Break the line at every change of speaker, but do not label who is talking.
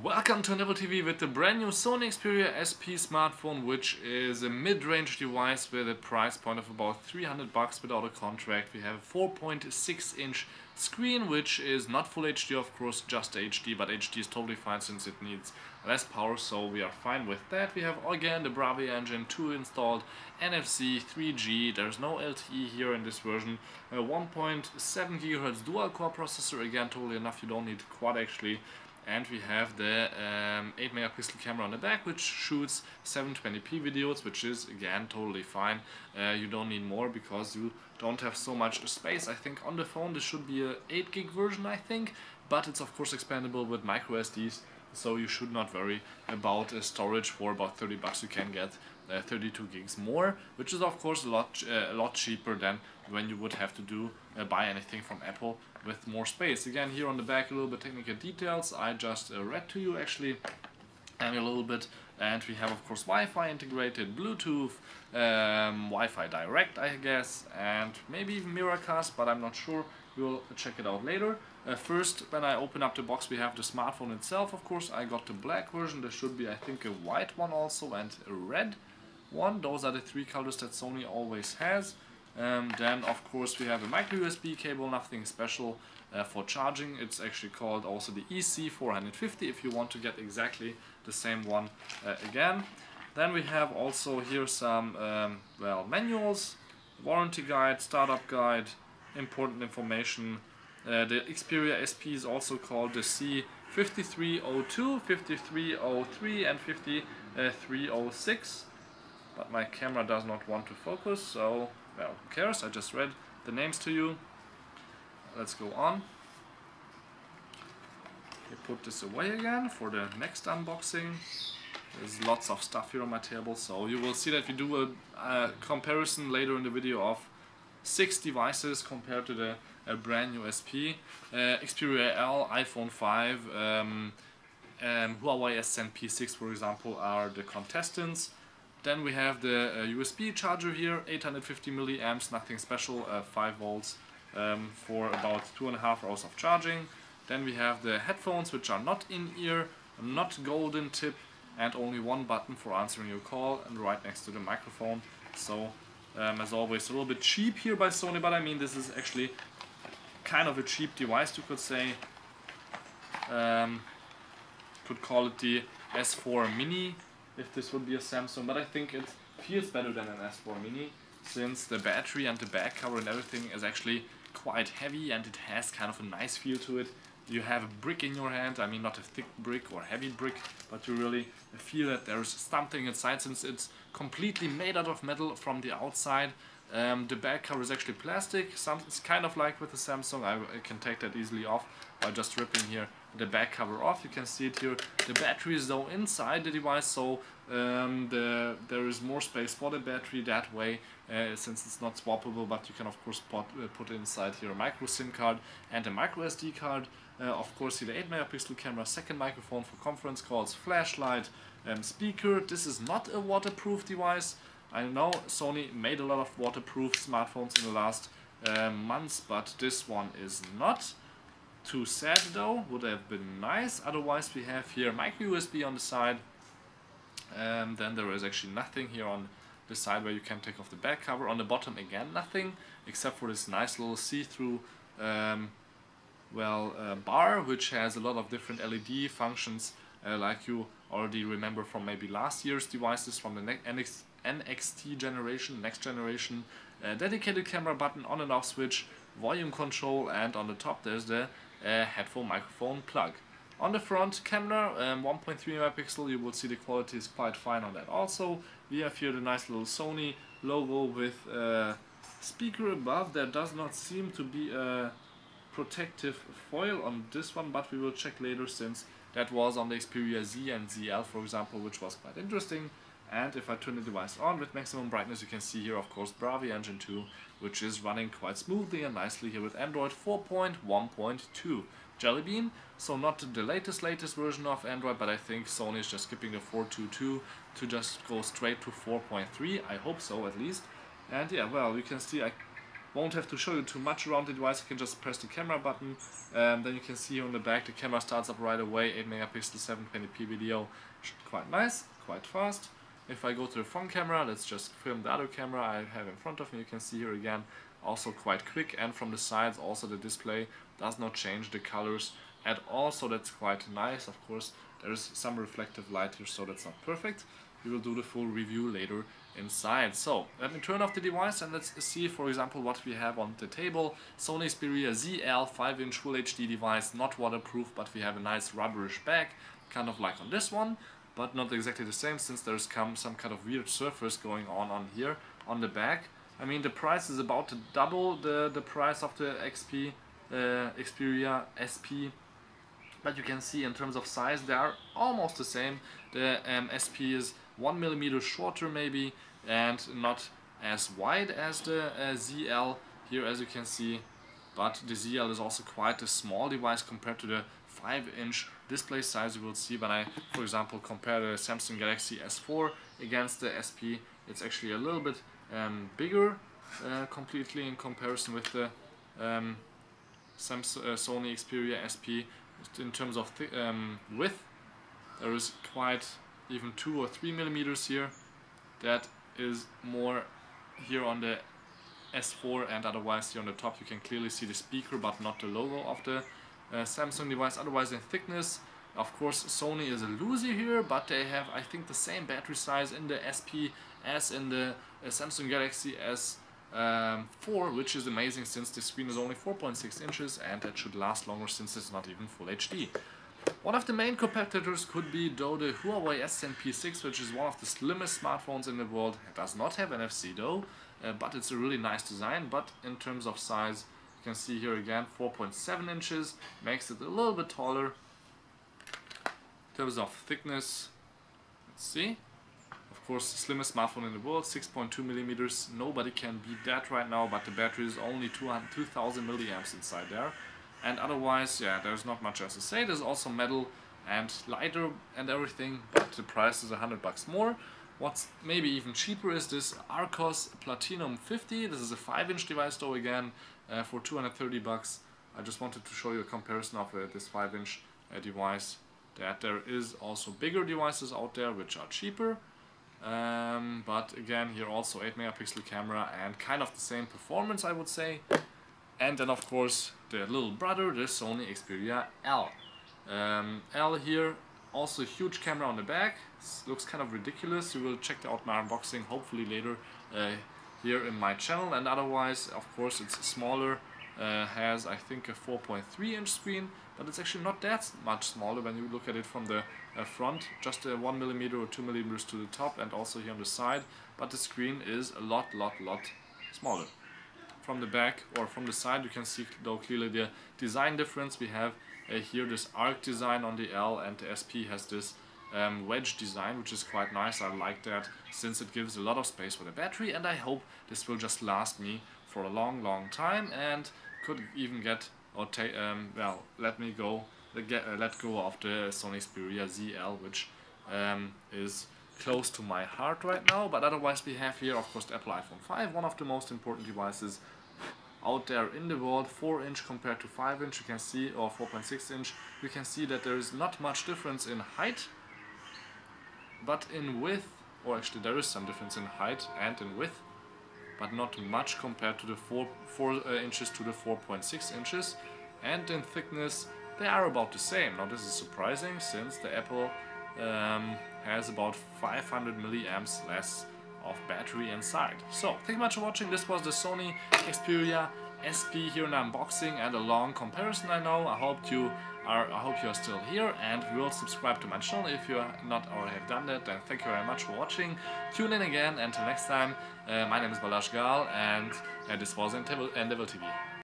Welcome to Nibble TV with the brand new Sony Xperia SP smartphone, which is a mid-range device with a price point of about 300 bucks without a contract. We have a 4.6-inch screen, which is not full HD, of course, just HD, but HD is totally fine since it needs less power, so we are fine with that. We have again the Bravia engine 2 installed, NFC, 3G, there's no LTE here in this version, 1.7 GHz dual-core processor, again totally enough, you don't need quad actually. And we have the 8 megapixel camera on the back, which shoots 720p videos, which is again totally fine. You don't need more because you don't have so much space. I think on the phone this should be a 8 gig version, I think, but it's of course expandable with micro SDs, so you should not worry about storage. For about 30 bucks you can get 32 gigs more, which is of course a lot cheaper than when you would have to buy anything from Apple with more space. Again, here on the back a little bit technical details. I just read to you actually a little bit, and we have of course Wi-Fi integrated, Bluetooth, Wi-Fi Direct I guess, and maybe even Miracast, but I'm not sure. We'll check it out later. First, when I open up the box, we have the smartphone itself. Of course, I got the black version. There should be, I think, a white one also and a red one. Those are the three colors that Sony always has. Then of course we have a micro USB cable, nothing special for charging. It's actually called also the EC450 if you want to get exactly the same one again. Then we have also here some manuals, warranty guide, startup guide, important information. The Xperia SP is also called the C5302, 5303 and 5306. But my camera does not want to focus, so well, who cares? I just read the names to you. Let's go on. We put this away again for the next unboxing. There's lots of stuff here on my table, so you will see that we do a comparison later in the video of 6 devices compared to the brand new SP. Xperia L, iPhone 5, Huawei S10 P6 for example are the contestants. Then we have the USB charger here, 850 milliamps, nothing special, 5 volts for about 2.5 hours of charging. Then we have the headphones, which are not in-ear, not golden tip, and only one button for answering your call, and right next to the microphone. So as always, a little bit cheap here by Sony, but I mean this is actually kind of a cheap device, you could say. Could call it the S4 Mini if this would be a Samsung, but I think it feels better than an S4 Mini, since the battery and the back cover and everything is actually quite heavy and it has kind of a nice feel to it. You have a brick in your hand, I mean not a thick brick or heavy brick, but you really feel that there's something inside since it's completely made out of metal from the outside. The back cover is actually plastic, it's kind of like with the Samsung. I can take that easily off by just ripping here the back cover off. You can see it here. The battery is though inside the device, so there is more space for the battery that way, since it's not swappable, but you can of course put inside here a micro SIM card and a micro SD card. Of course here the 8 megapixel camera, second microphone for conference calls, flashlight, speaker. This is not a waterproof device. I know Sony made a lot of waterproof smartphones in the last months, but this one is not. Too sad though, would have been nice. Otherwise we have here micro USB on the side, and then there is actually nothing here on the side where you can take off the back cover. On the bottom again nothing, except for this nice little see-through bar, which has a lot of different LED functions, like you already remember from maybe last year's devices from the NXT generation, next generation. Dedicated camera button, on and off switch, volume control, and on the top there's the headphone microphone plug. On the front camera, 1.3 megapixel, you will see the quality is quite fine on that also. We have here the nice little Sony logo with speaker above. There does not seem to be a protective foil on this one, but we will check later since that was on the Xperia Z and ZL for example, which was quite interesting. And if I turn the device on with maximum brightness, you can see here of course Bravia Engine 2, which is running quite smoothly and nicely here with Android 4.1.2 Jelly Bean. So not the latest version of Android, but I think Sony is just skipping the 4.2.2 to just go straight to 4.3. I hope so at least. And yeah, well, you can see I Won't have to show you too much around the device, you can just press the camera button. Then you can see on the back the camera starts up right away, 8 megapixel 720p video, quite nice, quite fast. If I go to the front camera, let's just film the other camera I have in front of me, you can see here again, also quite quick, and from the sides also the display does not change the colors at all, so that's quite nice. Of course there is some reflective light here, so that's not perfect. We will do the full review later inside. So let me turn off the device and let's see, for example, what we have on the table. Sony Xperia ZL 5-inch Full HD device, not waterproof, but we have a nice rubberish back, kind of like on this one, but not exactly the same, since there's some kind of weird surface going on here on the back. I mean, the price is about to double the price of the Xperia SP. But you can see in terms of size they are almost the same. The SP is 1 millimeter shorter maybe, and not as wide as the ZL here, as you can see. But the ZL is also quite a small device compared to the 5-inch display size. You will see when I, for example, compare the Samsung Galaxy S4 against the SP, it's actually a little bit bigger completely in comparison with the Sony Xperia SP. In terms of width, there is quite even 2 or 3 millimeters here. That is more here on the S4, and otherwise here on the top you can clearly see the speaker but not the logo of the Samsung device. Otherwise in thickness, of course Sony is a loser here, but they have, I think, the same battery size in the SP as in the Samsung Galaxy S4, which is amazing since the screen is only 4.6 inches and that should last longer since it's not even Full HD. One of the main competitors could be though the Huawei S10P6, which is one of the slimmest smartphones in the world. It does not have NFC though, but it's a really nice design. But in terms of size, you can see here again 4.7 inches, makes it a little bit taller. In terms of thickness, let's see. Of course, slimmest smartphone in the world, 6.2 millimeters. Nobody can beat that right now, but the battery is only 2000 milliamps inside there. And otherwise, yeah, there's not much else to say. There's also metal and lighter and everything, but the price is $100 more. What's maybe even cheaper is this Arcos Platinum 50. This is a 5-inch device though, again, for $230. I just wanted to show you a comparison of this 5-inch device, that there is also bigger devices out there which are cheaper. But again, here also 8 megapixel camera and kind of the same performance, I would say. And then of course the little brother, the Sony Xperia L. L here, also a huge camera on the back. Looks kind of ridiculous. You will check out my unboxing hopefully later here in my channel. And otherwise, of course, it's smaller. Has, I think, a 4.3-inch screen, but it's actually not that much smaller when you look at it from the front, just 1 millimeter or 2 millimeters to the top and also here on the side, but the screen is a lot smaller. From the back or from the side you can see though clearly the design difference. We have here this arc design on the L, and the SP has this wedge design, which is quite nice. I like that since it gives a lot of space for the battery, and I hope this will just last me for a long time and could even get or well, let go of the Sony Xperia ZL, which is close to my heart right now. But otherwise we have here, of course, the Apple iPhone 5, one of the most important devices out there in the world. 4-inch compared to 5-inch, you can see, or 4.6-inch, you can see that there is not much difference in height, but in width, or actually there is some difference in height and in width, but not much compared to the 4 inches to the 4.6 inches. And in thickness they are about the same. Now this is surprising since the Apple has about 500 milliamps less of battery inside. So thank you much for watching. This was the Sony Xperia SP here in unboxing and a long comparison. I know. I hope you are still here and will subscribe to my channel if you are not already have done that. Then thank you very much for watching. Tune in again. Until next time. My name is Balázs Gál and this was Endeavor TV.